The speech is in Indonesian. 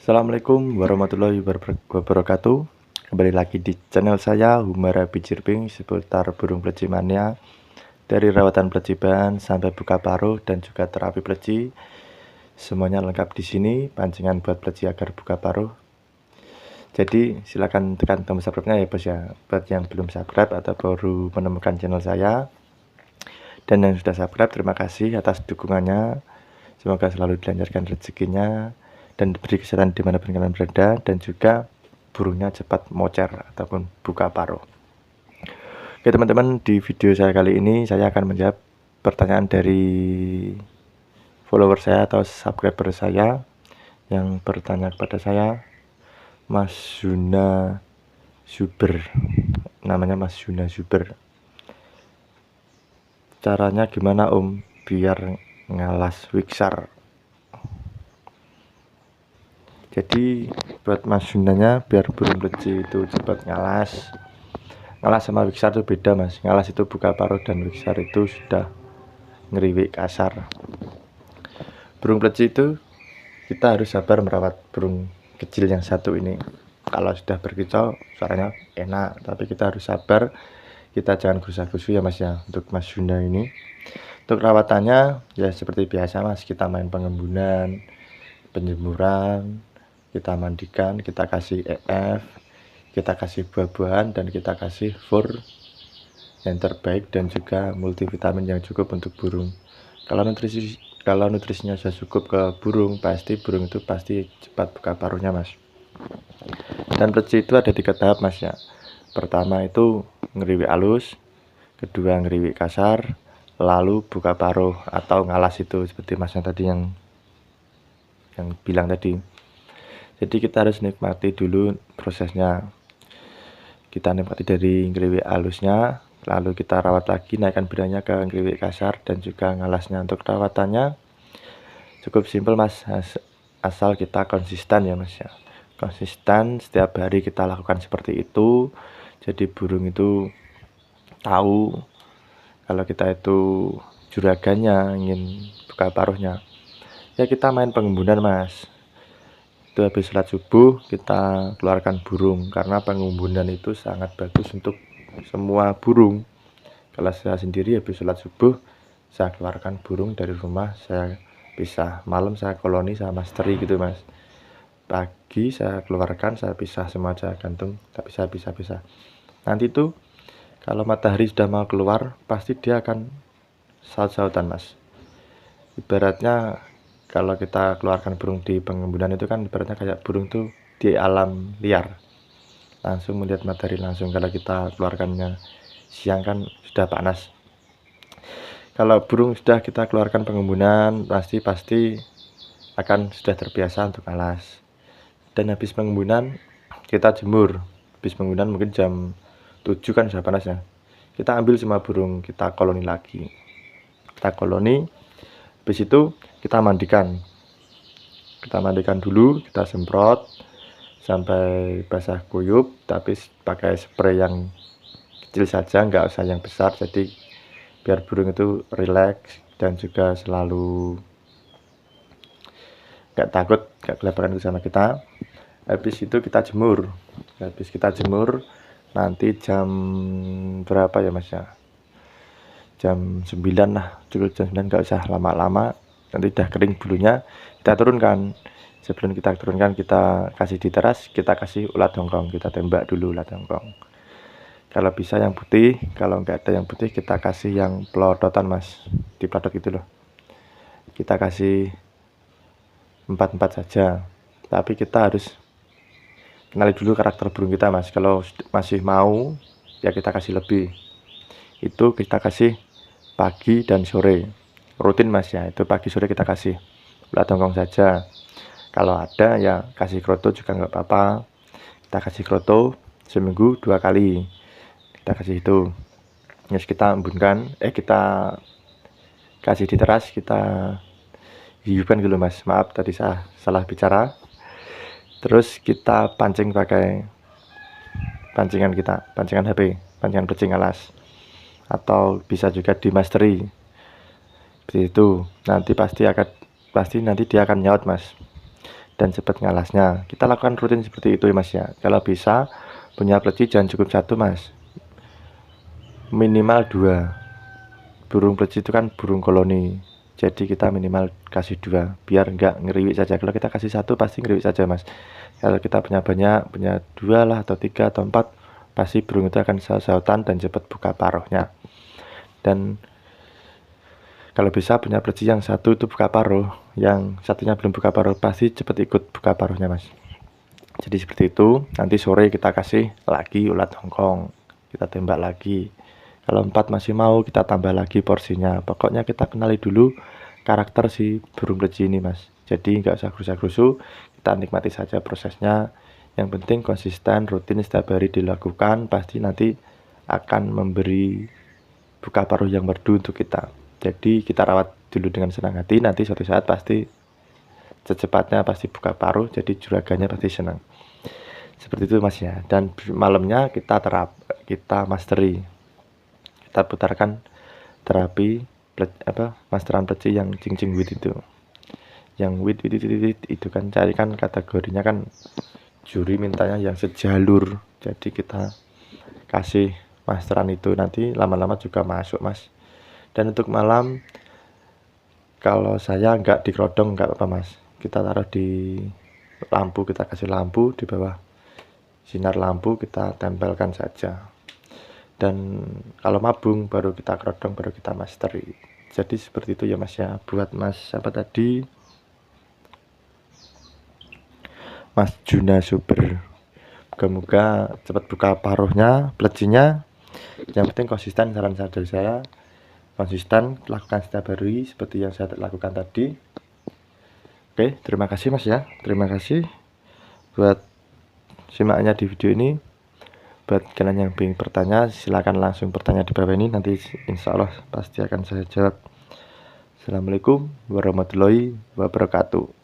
Assalamualaikum warahmatullahi wabarakatuh. Kembali lagi di channel saya Humara Bijirping seputar burung pleci mania, dari rawatan pleci ban sampai buka paruh dan juga terapi pleci. Semuanya lengkap di sini, pancingan buat pleci agar buka paruh. Jadi silakan tekan tombol subscribe-nya ya bos ya, buat yang belum subscribe atau baru menemukan channel saya. Dan yang sudah subscribe, terima kasih atas dukungannya. Semoga selalu dilancarkan rezekinya dan diberi kesehatan dimanapun kalian berada, dan juga burungnya cepat mocer ataupun buka paruh. Oke teman-teman, di video saya kali ini saya akan menjawab pertanyaan dari follower saya atau subscriber saya yang bertanya kepada saya, Mas Zuna Zuber, namanya Mas Zuna Zuber. Caranya gimana Om biar ngalas wiksar? Jadi buat Mas Junanya, biar burung pleci itu cepat ngalas sama wiksar itu beda Mas. Ngalas itu buka paruh dan wiksar itu sudah ngeriwik kasar. Burung pleci itu kita harus sabar merawat burung kecil yang satu ini. Kalau sudah berkicau suaranya enak, tapi kita harus sabar, kita jangan gusah-gusu ya Mas ya untuk Mas Juna ini. Untuk rawatannya ya seperti biasa Mas, kita main pengembunan, penjemuran, kita mandikan, kita kasih EF, kita kasih buah-buahan, dan kita kasih fur yang terbaik dan juga multivitamin yang cukup untuk burung. Kalau nutrisinya sudah cukup ke burung, pasti burung itu pasti cepat buka paruhnya Mas. Dan pleci itu ada 3 tahap Mas ya. Pertama itu ngeriwik halus, kedua ngeriwik kasar, lalu buka paruh atau ngalas itu seperti Mas yang tadi yang bilang tadi. Jadi kita harus nikmati dulu prosesnya. Kita nikmati dari ngeriwik halusnya, lalu kita rawat lagi, naikkan bedanya ke ngeriwik kasar dan juga ngalasnya. Untuk rawatannya cukup simpel Mas, asal kita konsisten ya Mas ya. Konsisten setiap hari kita lakukan seperti itu. Jadi burung itu tahu kalau kita itu juragannya, ingin buka paruhnya. Ya kita main pengembunan Mas. Itu habis sholat subuh kita keluarkan burung, karena pengembunan itu sangat bagus untuk semua burung. Kalau saya sendiri habis sholat subuh saya keluarkan burung dari rumah, saya pisah. Malam saya koloni sama masteri gitu Mas. Pagi saya keluarkan, saya pisah semua aja gantung, tapi saya pisah-pisah. Nanti tuh kalau matahari sudah mau keluar pasti dia akan saut-sautan Mas. Ibaratnya kalau kita keluarkan burung di pengembunan itu kan ibaratnya kayak burung tuh di alam liar, langsung melihat matahari langsung. Kalau kita keluarkannya siang kan sudah panas. Kalau burung sudah kita keluarkan pengembunan pasti akan sudah terbiasa untuk alas. Dan habis pengembunan kita jemur. Habis pengembunan mungkin jam 7 kan sudah panas ya. Kita ambil semua burung, kita koloni lagi. Kita koloni, habis itu kita mandikan. Kita mandikan dulu, kita semprot sampai basah kuyup, tapi pakai spray yang kecil saja, nggak usah yang besar. Jadi biar burung itu rileks dan juga selalu nggak takut, nggak kelaparan sama kita. Habis itu kita jemur. Habis kita jemur nanti jam berapa ya Mas ya? Jam 9 lah, cukup jam 9, nggak usah lama-lama. Nanti udah kering bulunya, kita turunkan. Sebelum kita turunkan, kita kasih di teras, kita kasih ulat hongkong, kita tembak dulu ulat hongkong. Kalau bisa yang putih, kalau nggak ada yang putih kita kasih yang pelodotan Mas, di pelodot itu loh. Kita kasih 4 saja, tapi kita harus kenali dulu karakter burung kita Mas. Kalau masih mau ya kita kasih lebih, itu kita kasih pagi dan sore, rutin Mas ya. Itu pagi sore kita kasih ulat hongkong saja. Kalau ada ya kasih kroto juga nggak apa-apa. Kita kasih kroto seminggu 2 kali, kita kasih itu. Terus kita embunkan, kita kasih di teras, kita hiupkan dulu Mas. Maaf tadi saya salah bicara. Terus kita pancing pakai pancingan kita, pancingan HP, pancingan pleci alas, atau bisa juga di masteri. Seperti itu. Nanti pasti dia akan nyaut Mas. dan cepat ngalasnya. Kita lakukan rutin seperti itu ya mas ya. Kalau bisa punya pleci jangan cukup satu mas, minimal 2. Burung pleci itu kan burung koloni, jadi kita minimal kasih 2 biar enggak ngeriwik saja. Kalau kita kasih satu pasti ngeriwik saja mas. Kalau kita punya banyak, punya 2 lah atau 3 atau 4, pasti burung itu akan saut-sautan dan cepat buka paruhnya. Dan kalau bisa punya pleci yang satu itu buka paruh, yang satunya belum buka paruh, pasti cepat ikut buka paruhnya mas. Jadi seperti itu. Nanti sore kita kasih lagi ulat Hongkong, kita tembak lagi. Kalau 4 masih mau, kita tambah lagi porsinya. Pokoknya kita kenali dulu karakter si burung pleci ini mas. Jadi nggak usah gerusa-gerusu, kita nikmati saja prosesnya. Yang penting konsisten, rutin setiap hari dilakukan, pasti nanti akan memberi buka paruh yang merdu untuk kita. Jadi kita rawat dulu dengan senang hati, nanti suatu saat pasti secepatnya pasti buka paruh, jadi juraganya pasti senang. Seperti itu mas ya. Dan malamnya kita mastery, kita putarkan terapi masteran pleci yang cing wit itu, yang wit itu kan, carikan kategorinya kan, juri mintanya yang sejalur, jadi kita kasih masteran itu, nanti lama-lama juga masuk mas. Dan untuk malam, kalau saya nggak dikerodong nggak apa-apa mas, kita taruh di lampu, kita kasih lampu di bawah sinar lampu, kita tempelkan saja. Dan kalau mabung baru kita kerodong, baru kita mastery. Jadi seperti itu ya mas ya. Buat mas apa tadi, Mas Juna Super, moga-moga cepat buka paruhnya, plecinya. Yang penting konsisten, saran dari saya konsisten, lakukan setiap hari seperti yang saya lakukan tadi. Oke, terima kasih mas ya. Terima kasih buat simaknya di video ini. Buat kalian yang ingin bertanya, silakan langsung bertanya di bawah ini, nanti insya Allah pasti akan saya jawab. Assalamualaikum warahmatullahi wabarakatuh.